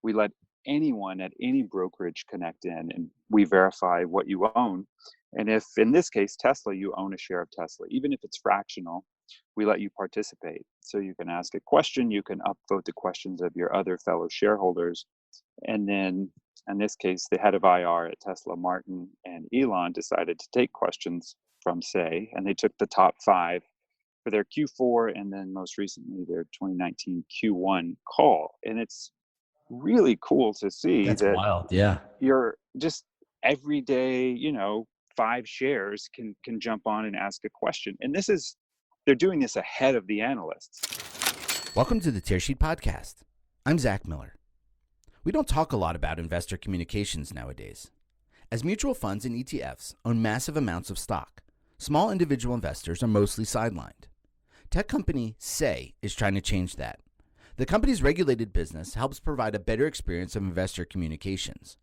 we let anyone at any brokerage connect in, and we verify what you own. And if, in this case, Tesla, you own a share of Tesla, even if it's fractional, we let you participate. So you can ask a question, you can upvote the questions of your other fellow shareholders. And then, in this case, the head of IR at Tesla, Martin and Elon, decided to take questions from Say, and they took the top 5 for their Q4 and then most recently their 2019 Q1 call. And it's really cool to see That's that wild. Yeah. you're just everyday, 5 shares can jump on and ask a question. And they're doing this ahead of the analysts. Welcome to the Tearsheet Podcast. I'm Zach Miller. We don't talk a lot about investor communications nowadays. As mutual funds and ETFs own massive amounts of stock, small individual investors are mostly sidelined. Tech company Say is trying to change that. The company's regulated business helps provide a better experience of investor communications.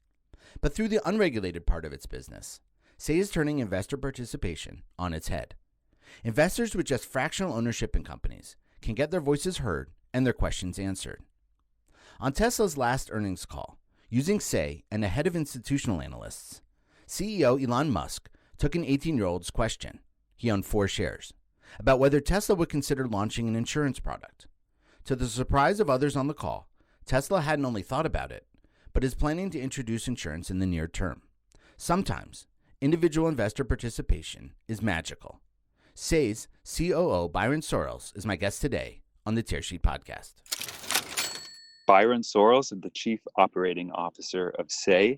But through the unregulated part of its business, Say is turning investor participation on its head. Investors with just fractional ownership in companies can get their voices heard and their questions answered. On Tesla's last earnings call, using Say and ahead of institutional analysts, CEO Elon Musk took an 18-year-old's question, he owned 4 shares, about whether Tesla would consider launching an insurance product. To the surprise of others on the call, Tesla hadn't only thought about it, but is planning to introduce insurance in the near term. Sometimes, individual investor participation is magical. Say's COO Byron Sorrells is my guest today on the Tearsheet Podcast. Byron Sorrells is the Chief Operating Officer of Say,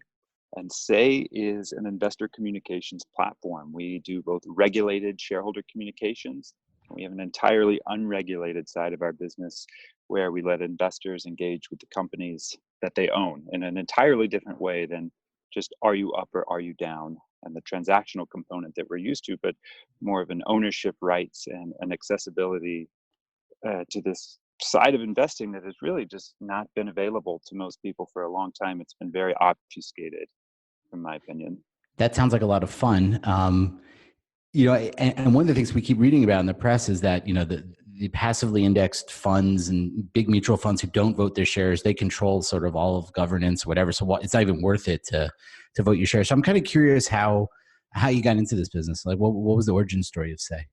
and Say is an investor communications platform. We do both regulated shareholder communications, and we have an entirely unregulated side of our business where we let investors engage with the companies that they own in an entirely different way than just are you up or are you down, and the transactional component that we're used to, but more of an ownership rights and an accessibility to this side of investing that has really just not been available to most people for a long time. It's been very obfuscated, in my opinion. That sounds like a lot of fun. And one of the things we keep reading about in the press is that, the passively indexed funds and big mutual funds who don't vote their shares, they control sort of all of governance, whatever. So it's not even worth it to vote your shares. So I'm kind of curious how you got into this business. Like, what was the origin story of Say?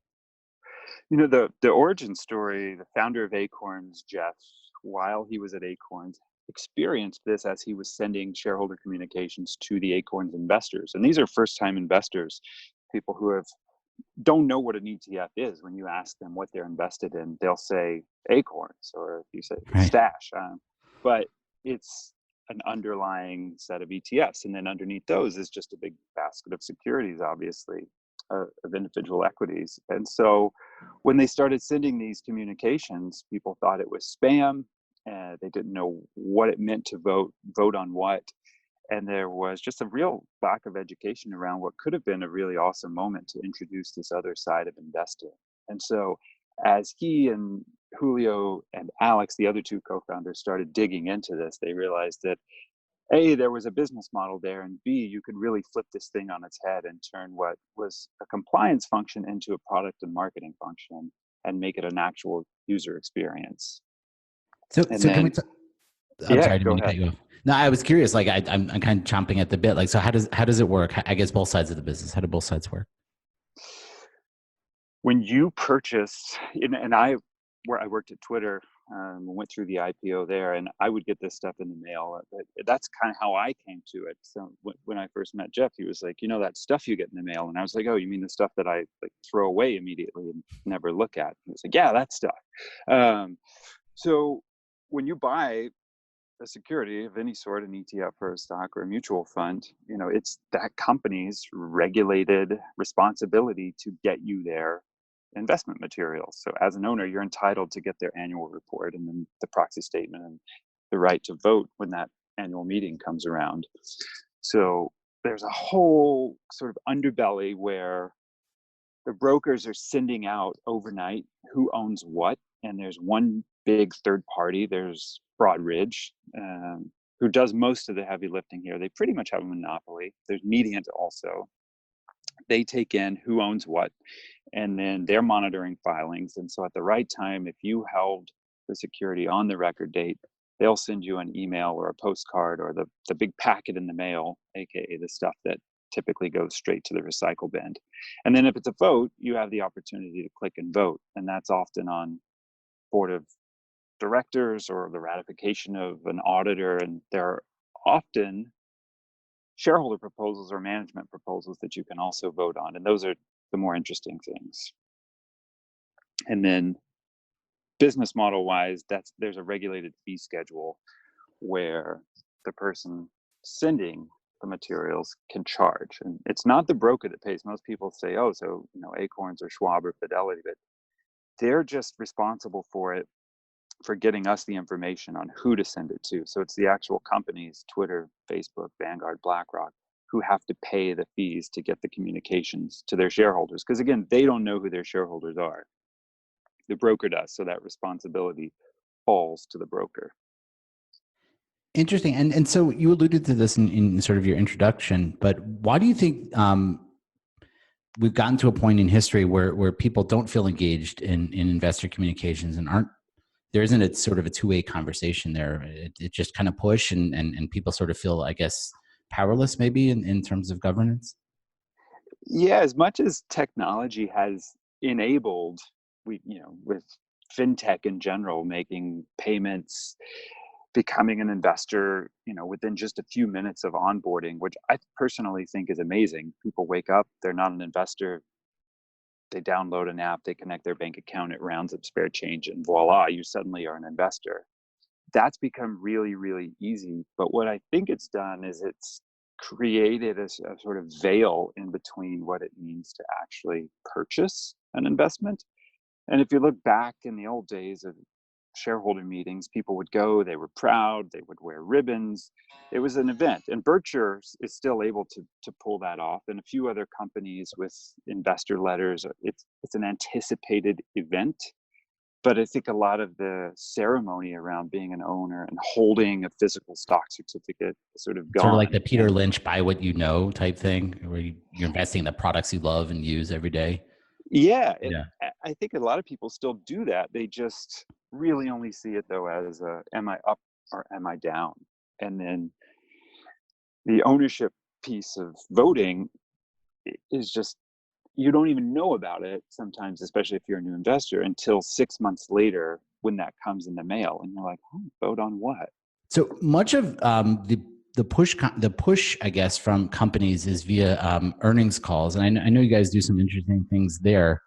The origin story, the founder of Acorns, Jeff, while he was at Acorns, experienced this as he was sending shareholder communications to the Acorns investors. And these are first-time investors, people who don't know what an ETF is. When you ask them what they're invested in, they'll say Acorns, or if you say Stash. But it's an underlying set of ETFs. And then underneath those is just a big basket of securities, obviously, of individual equities. And so when they started sending these communications, people thought it was spam. They didn't know what it meant to vote on what. And there was just a real lack of education around what could have been a really awesome moment to introduce this other side of investing. And so as he and Julio and Alex, the other 2 co-founders, started digging into this, they realized that A, there was a business model there, and B, you could really flip this thing on its head and turn what was a compliance function into a product and marketing function and make it an actual user experience. So can we? I'm sorry, I didn't mean to cut you off. No, I was curious. Like, I'm kind of chomping at the bit. Like, so how does it work? I guess both sides of the business. How do both sides work? When you purchase, and I worked at Twitter, went through the IPO there, and I would get this stuff in the mail. That's kind of how I came to it. So when I first met Jeff, he was like, that stuff you get in the mail. And I was like, oh, you mean the stuff that I throw away immediately and never look at? And he was like, yeah, that stuff. So when you buy a security of any sort, an ETF or a stock or a mutual fund, it's that company's regulated responsibility to get you their investment materials. So as an owner, you're entitled to get their annual report and then the proxy statement and the right to vote when that annual meeting comes around. So there's a whole sort of underbelly where the brokers are sending out overnight who owns what. And there's one big third party. There's Broadridge, who does most of the heavy lifting here. They pretty much have a monopoly. There's Mediant also. They take in who owns what, and then they're monitoring filings. And so at the right time, if you held the security on the record date, they'll send you an email or a postcard or the big packet in the mail, aka the stuff that typically goes straight to the recycle bin. And then if it's a vote, you have the opportunity to click and vote, and that's often on board of directors or the ratification of an auditor, and there are often shareholder proposals or management proposals that you can also vote on, and those are the more interesting things. And then business model wise, there's a regulated fee schedule where the person sending the materials can charge, and it's not the broker that pays. Most people say, oh, so Acorns or Schwab or Fidelity, but they're just responsible for getting us the information on who to send it to. So it's the actual companies, Twitter, Facebook, Vanguard, BlackRock, who have to pay the fees to get the communications to their shareholders. Because again, they don't know who their shareholders are. The broker does. So that responsibility falls to the broker. Interesting. And so you alluded to this in sort of your introduction, but why do you think we've gotten to a point in history where people don't feel engaged in investor communications and there isn't a sort of a two-way conversation there? It just kind of push and people sort of feel, I guess, powerless maybe in terms of governance? Yeah, as much as technology has enabled, with fintech in general, making payments, becoming an investor, within just a few minutes of onboarding, which I personally think is amazing. People wake up, they're not an investor, they download an app, they connect their bank account, it rounds up spare change, and voila, you suddenly are an investor. That's become really, really easy. But what I think it's done is it's created a sort of veil in between what it means to actually purchase an investment. And if you look back in the old days of shareholder meetings, people would go, they were proud, they would wear ribbons. It was an event. And Berkshire is still able to pull that off. And a few other companies with investor letters, it's an anticipated event. But I think a lot of the ceremony around being an owner and holding a physical stock certificate is sort of Sort of like gone. the Peter Lynch buy what you know type thing, where you're investing in the products you love and use every day. Yeah, Yeah. I think a lot of people still do that. They just really only see it though as am I up or am I down? And then the ownership piece of voting is just, you don't even know about it sometimes, especially if you're a new investor, until 6 months later when that comes in the mail and you're like, oh, vote on what? So much of the push, I guess, from companies is via earnings calls, and I know you guys do some interesting things there.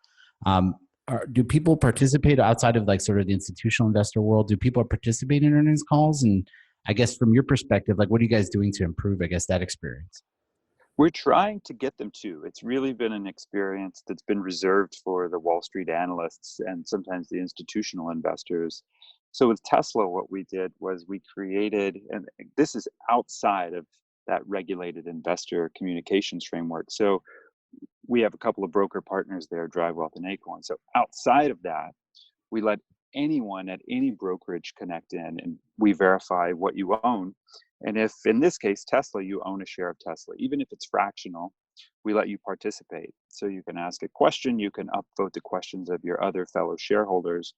Do people participate outside of like sort of the institutional investor world? Do people participate in earnings calls? And I guess from your perspective, like what are you guys doing to improve, I guess, that experience? We're trying to get them to. It's really been an experience that's been reserved for the Wall Street analysts and sometimes the institutional investors. So with Tesla, what we did was we created, and this is outside of that regulated investor communications framework. So we have a couple of broker partners there, DriveWealth and Acorn. So outside of that, we let anyone at any brokerage connect in and we verify what you own. And if, in this case, Tesla, you own a share of Tesla, even if it's fractional, we let you participate. So you can ask a question, you can upvote the questions of your other fellow shareholders.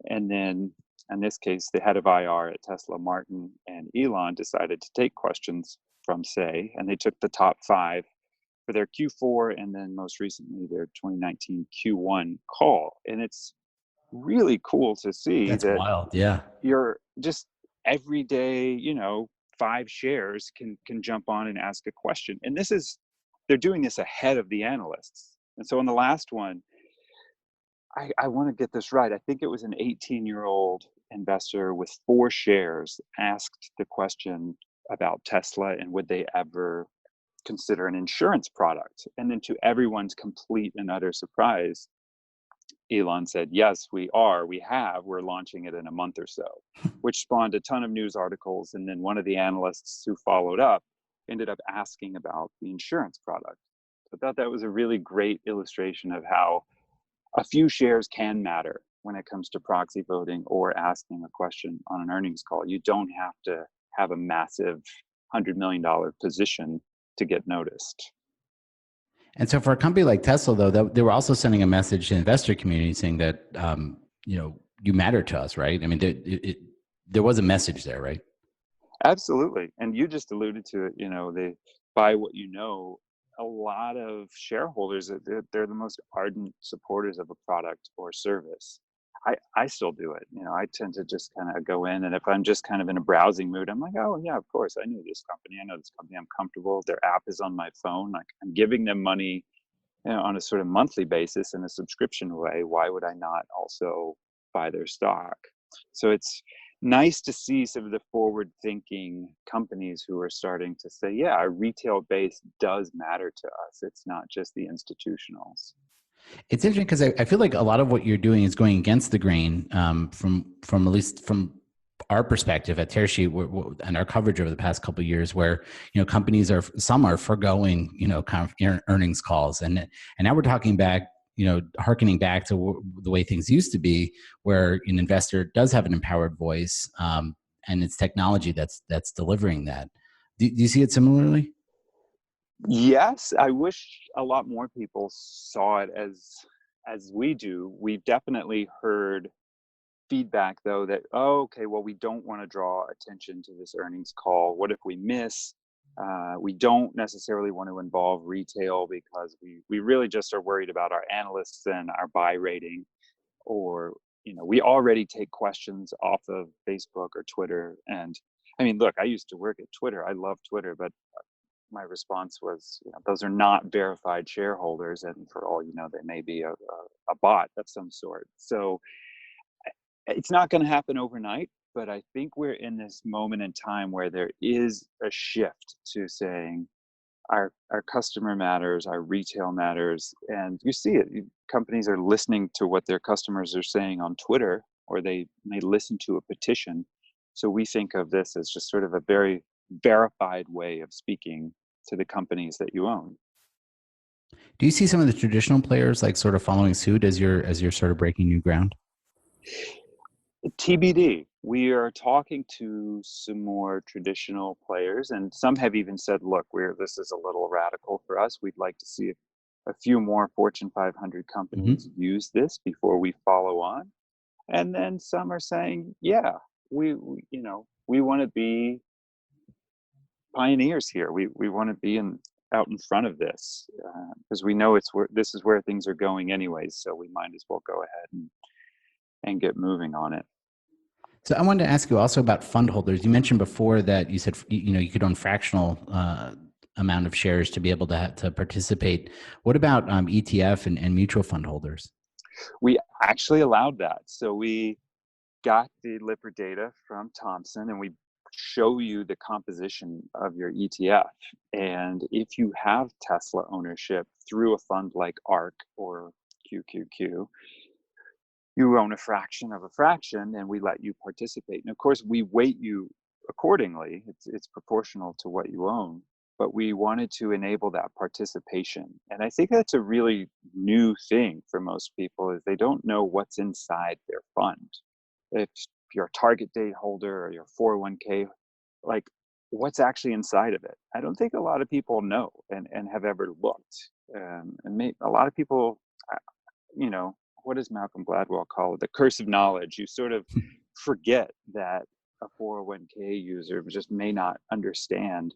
And then, in this case, the head of IR at Tesla, Martin and Elon, decided to take questions from Say, and they took the top 5 for their Q4 and then most recently their 2019 Q1 call. And it's really cool to see That's that wild. Yeah. you're just every day, 5 shares can jump on and ask a question. And they're doing this ahead of the analysts. And so on the last one, I want to get this right. I think it was an 18-year-old investor with 4 shares asked the question about Tesla and would they ever consider an insurance product. And then to everyone's complete and utter surprise, Elon said, yes, we're launching it in a month or so, which spawned a ton of news articles. And then one of the analysts who followed up ended up asking about the insurance product. I thought that was a really great illustration of how a few shares can matter when it comes to proxy voting or asking a question on an earnings call. You don't have to have a massive $100 million position to get noticed. And so for a company like Tesla, though, they were also sending a message to the investor community saying that, you matter to us, right? I mean, there was a message there, right? Absolutely. And you just alluded to it, they buy what you know. A lot of shareholders, they're the most ardent supporters of a product or service. I still do it. I tend to just kind of go in, and if I'm just kind of in a browsing mood, I'm like, oh yeah, of course, I know this company. I know this company. I'm comfortable. Their app is on my phone. Like, I'm giving them money, on a sort of monthly basis in a subscription way. Why would I not also buy their stock? So it's nice to see some of the forward thinking companies who are starting to say, yeah, our retail base does matter to us. It's not just the institutionals. It's interesting because I feel like a lot of what you're doing is going against the grain, from at least from our perspective at Tearsheet and our coverage over the past couple of years, where companies some are foregoing kind of earnings calls, and now we're talking back, harkening back to the way things used to be, where an investor does have an empowered voice, and it's technology that's delivering that. Do you see it similarly? Yes, I wish a lot more people saw it as we do. We've definitely heard feedback though that, oh, okay, well, we don't want to draw attention to this earnings call. What if we miss? We don't necessarily want to involve retail because we really just are worried about our analysts and our buy rating. Or we already take questions off of Facebook or Twitter. And I mean, look, I used to work at Twitter. I love Twitter, but my response was, those are not verified shareholders, and for all they may be a bot of some sort. So it's not going to happen overnight, but I think we're in this moment in time where there is a shift to saying our customer matters, our retail matters, and you see it. Companies are listening to what their customers are saying on Twitter, or they may listen to a petition. So we think of this as just sort of a very verified way of speaking to the companies that you own. Do you see some of the traditional players like sort of following suit as you're sort of breaking new ground? TBD. We are talking to some more traditional players, and some have even said, look, this is a little radical for us. We'd like to see a few more Fortune 500 companies use this before we follow on. And then some are saying, yeah, we want to be pioneers here. We want to be out in front of this, because we know this is where things are going anyways. So we might as well go ahead and get moving on it. So I wanted to ask you also about fund holders. You mentioned before that you said you could own fractional amount of shares to be able to participate. What about ETF and mutual fund holders? We actually allowed that. So we got the Lipper data from Thomson, and we show you the composition of your ETF. And if you have Tesla ownership through a fund like ARK or QQQ, you own a fraction of a fraction, and we let you participate. And of course, we weight you accordingly. It's proportional to what you own. But we wanted to enable that participation. And I think that's a really new thing for most people, is they don't know what's inside their fund. If you're a target date holder or your 401k, like, what's actually inside of it? I don't think a lot of people know and have ever looked. A lot of people, what does Malcolm Gladwell call it? The curse of knowledge. You sort of forget that a 401k user just may not understand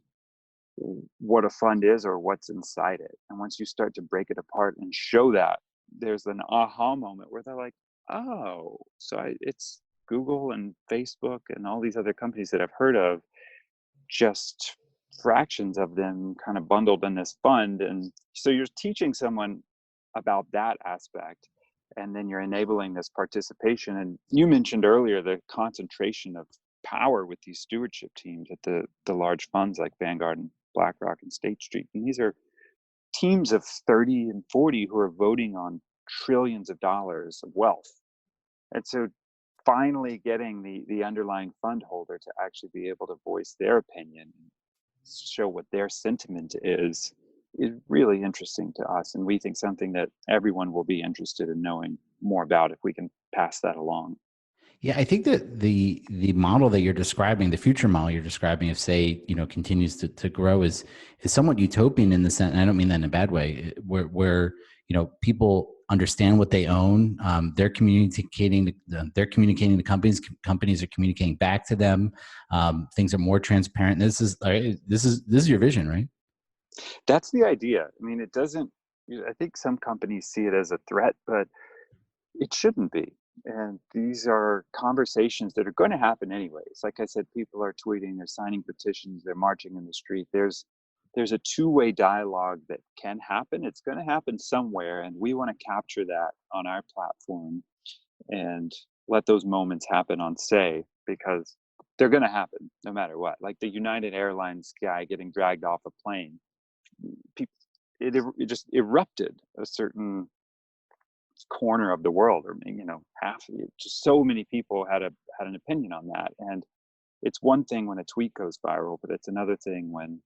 what a fund is or what's inside it. And once you start to break it apart and show that, there's an aha moment where they're like, oh, so it's Google and Facebook and all these other companies that I've heard of, just fractions of them kind of bundled in this fund. And so you're teaching someone about that aspect, and then you're enabling this participation. And you mentioned earlier the concentration of power with these stewardship teams at the large funds like Vanguard and BlackRock and State Street. And these are teams of 30 and 40 who are voting on trillions of dollars of wealth. And so finally getting the underlying fund holder to actually be able to voice their opinion, show what their sentiment is really interesting to us. And we think something that everyone will be interested in knowing more about if we can pass that along. Yeah, I think that the model that you're describing, the future model you're describing, if say continues to grow, is somewhat utopian in the sense. And I don't mean that in a bad way. Where people understand what they own. They're communicating to companies. Companies are communicating back to them. Things are more transparent. This is your vision, right? That's the idea. I mean, it doesn't, I think some companies see it as a threat, but it shouldn't be. And these are conversations that are going to happen anyways. Like I said, people are tweeting, they're signing petitions, they're marching in the street. There's a two-way dialogue that can happen. It's going to happen somewhere, and we want to capture that on our platform and let those moments happen on Say, because they're going to happen no matter what. Like the United Airlines guy getting dragged off a plane, people, it just erupted a certain corner of the world, or half of it. Just so many people had an opinion on that. And it's one thing when a tweet goes viral, but it's another thing when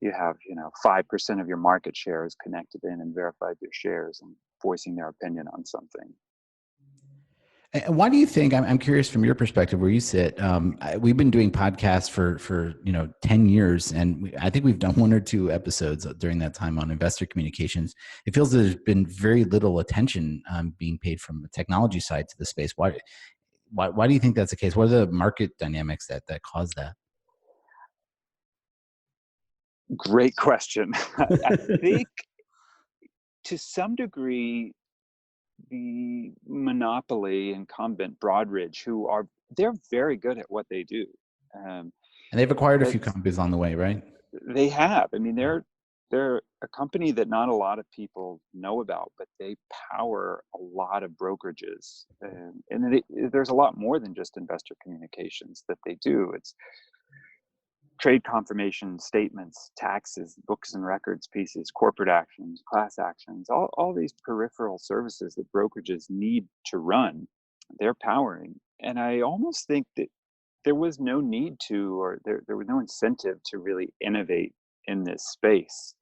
you have 5% of your market share is connected in and verified their shares and voicing their opinion on something. And why do you think? I'm curious from your perspective, where you sit. We've been doing podcasts for 10 years, and I think we've done one or two episodes during that time on investor communications. It feels there's been very little attention being paid from the technology side to the space. Why do you think that's the case? What are the market dynamics that cause that? Great question. I think to some degree, the monopoly incumbent Broadridge, they're very good at what they do. Um, And they've acquired a few that's companies on the way, right? They have. I mean, they're a company that not a lot of people know about, but they power a lot of brokerages, and there's a lot more than just investor communications that they do. It's trade confirmation statements, taxes, books and records pieces, corporate actions, class actions, all these peripheral services that brokerages need to run, they're powering. And I almost think that there was no need to, or there was no incentive to really innovate in this space.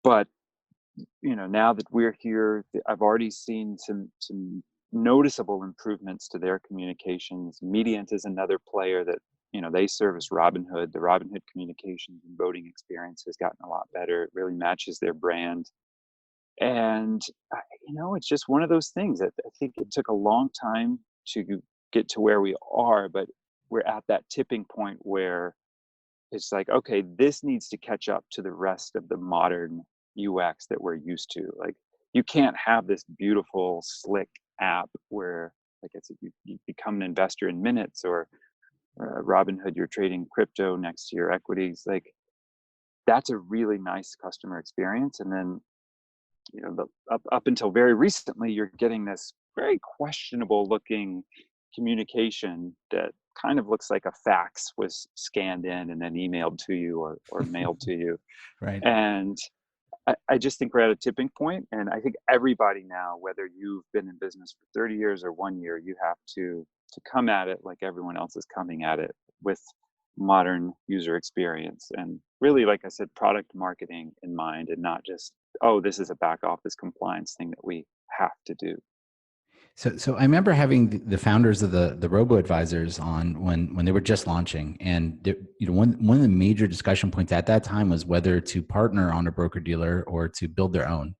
But now that we're here, I've already seen some noticeable improvements to their communications. Mediant is another player that they service Robinhood. The Robinhood communications and voting experience has gotten a lot better. It really matches their brand, and it's just one of those things that I think it took a long time to get to where we are, but we're at that tipping point where it's like, okay, this needs to catch up to the rest of the modern UX that we're used to. Like, you can't have this beautiful, slick app where, like I said, you become an investor in minutes, or Robinhood, you're trading crypto next to your equities. Like, that's a really nice customer experience. And then, up until very recently, you're getting this very questionable looking communication that kind of looks like a fax was scanned in and then emailed to you, or mailed to you. Right. And I just think we're at a tipping point, and I think everybody now, whether you've been in business for 30 years or 1 year, you have to come at it like everyone else is coming at it, with modern user experience and really, like I said, product marketing in mind, and not just, oh, this is a back office compliance thing that we have to do. So I remember having the founders of the robo advisors on when they were just launching, and one of the major discussion points at that time was whether to partner on a broker dealer or to build their own.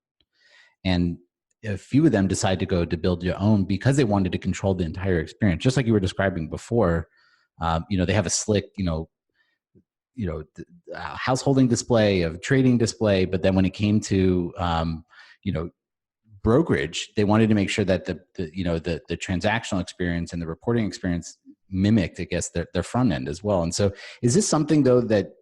And a few of them decided to go to build their own because they wanted to control the entire experience, just like you were describing before. They have a slick, householding display, of trading display, but then when it came to brokerage, they wanted to make sure that the transactional experience and the reporting experience mimicked, I guess, their front end as well. And so, is this something though that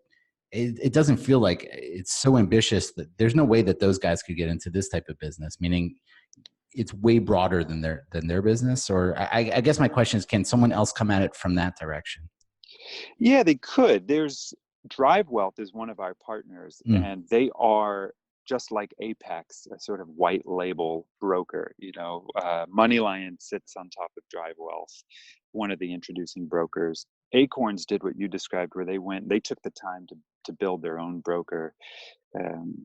it doesn't feel like it's so ambitious that there's no way that those guys could get into this type of business? Meaning, it's way broader than their business. Or I guess my question is, can someone else come at it from that direction? Yeah, they could. There's Drive Wealth is one of our partners, Mm. and they are just like Apex, a sort of white label broker. Moneylion sits on top of Drive Wealth, one of the introducing brokers. Acorns did what you described, where they took the time to build their own broker,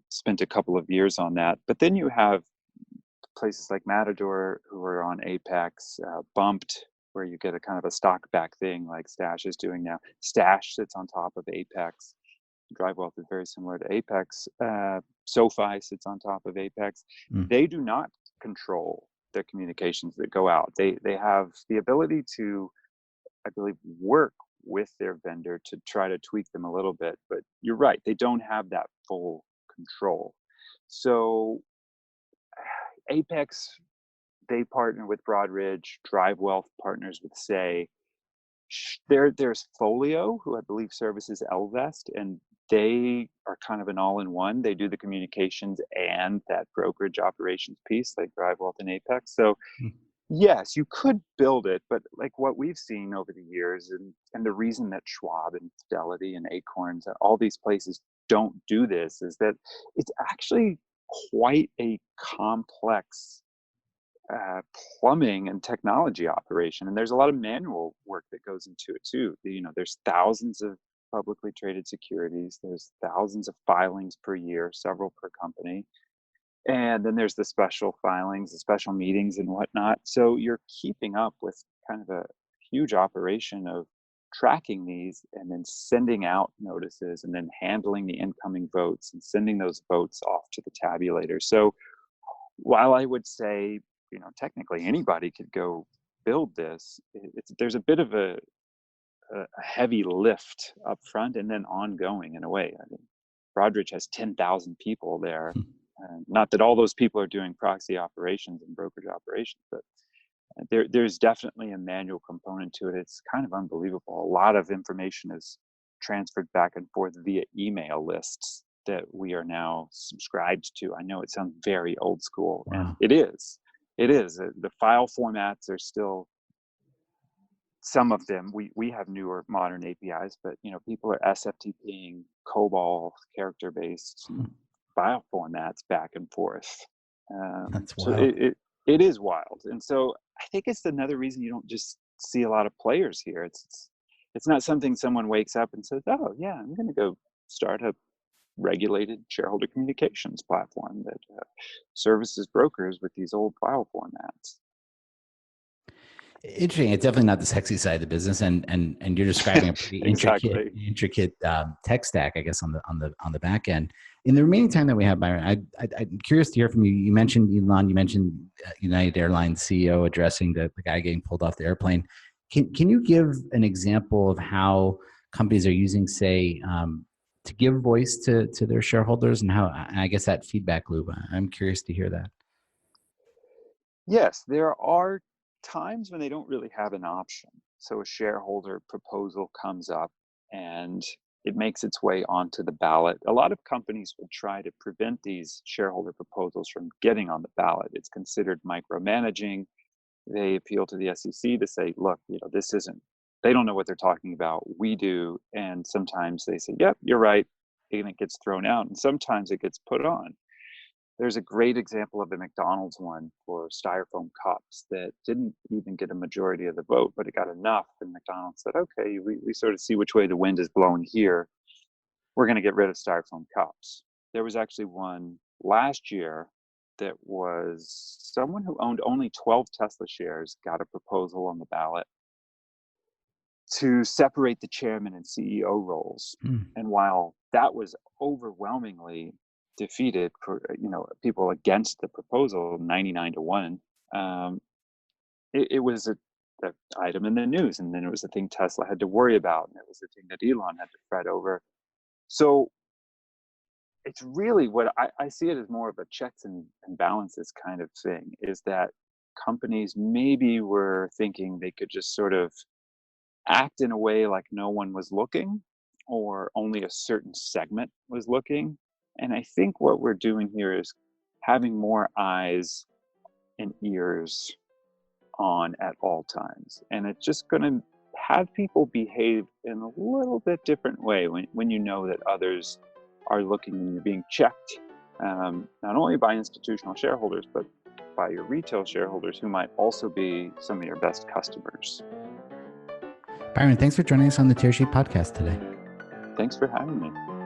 spent a couple of years on that. But then you have places like Matador, who are on Apex, Bumped, where you get a kind of a stock back thing like Stash is doing now. Stash sits on top of Apex. Drive Wealth is very similar to Apex. SoFi sits on top of Apex. Mm. They do not control the communications that go out. They have the ability to, I believe, work with their vendor to try to tweak them a little bit. But you're right, they don't have that full control. So Apex, they partner with Broadridge. Drive Wealth partners with Say. There's Folio, who I believe services Elvest, and they are kind of an all-in-one. They do the communications and that brokerage operations piece, like Drive Wealth and Apex. So Mm. yes, you could build it, but like what we've seen over the years, and the reason that Schwab and Fidelity and Acorns and all these places don't do this is that it's actually quite a complex uh, plumbing and technology operation, and there's a lot of manual work that goes into it too. There's thousands of publicly traded securities. There's thousands of filings per year, several per company, and then there's the special filings, the special meetings, and whatnot. So you're keeping up with kind of a huge operation of tracking these and then sending out notices and then handling the incoming votes and sending those votes off to the tabulator. So while I would say, technically anybody could go build this, there's a bit of a heavy lift up front and then ongoing in a way. I mean, Broadridge has 10,000 people there. Not that all those people are doing proxy operations and brokerage operations, but there's definitely a manual component to it. It's kind of unbelievable. A lot of information is transferred back and forth via email lists that we are now subscribed to. I know it sounds very old school, and Wow. it is. It is. The file formats are still, some of them, we have newer modern APIs, but people are SFTPing COBOL character-based file formats back and forth. That's So wild. it is wild, and so I think it's another reason you don't just see a lot of players here. It's not something someone wakes up and says, "Oh yeah, I'm going to go start a regulated shareholder communications platform that services brokers with these old file formats." Interesting. It's definitely not the sexy side of the business, and you're describing a pretty Exactly. intricate tech stack, I guess, on the back end. In the remaining time that we have, Byron, I'm curious to hear from you. You mentioned Elon. You mentioned United Airlines CEO addressing the guy getting pulled off the airplane. Can you give an example of how companies are using, say, to give voice to their shareholders, and how, and I guess, that feedback loop? I'm curious to hear that. Yes, there are times when they don't really have an option. So a shareholder proposal comes up and it makes its way onto the ballot. A lot of companies would try to prevent these shareholder proposals from getting on the ballot. It's considered micromanaging. They appeal to the SEC to say, look, this isn't, they don't know what they're talking about. We do. And sometimes they say, yep, you're right. And it gets thrown out. And sometimes it gets put on. There's a great example of the McDonald's one for styrofoam cups that didn't even get a majority of the vote, but it got enough. And McDonald's said, okay, we sort of see which way the wind is blowing here. We're going to get rid of styrofoam cups. There was actually one last year that was someone who owned only 12 Tesla shares got a proposal on the ballot to separate the chairman and CEO roles. Hmm. And while that was overwhelmingly defeated for people against the proposal, 99-1, it was a item in the news, and then it was a thing Tesla had to worry about, and it was a thing that Elon had to fret over. So it's really what I see it as more of a checks and balances kind of thing, is that companies maybe were thinking they could just sort of act in a way like no one was looking, or only a certain segment was looking. And I think what we're doing here is having more eyes and ears on at all times. And it's just going to have people behave in a little bit different way when you know that others are looking and you're being checked, not only by institutional shareholders, but by your retail shareholders who might also be some of your best customers. Byron, thanks for joining us on the Tearsheet podcast today. Thanks for having me.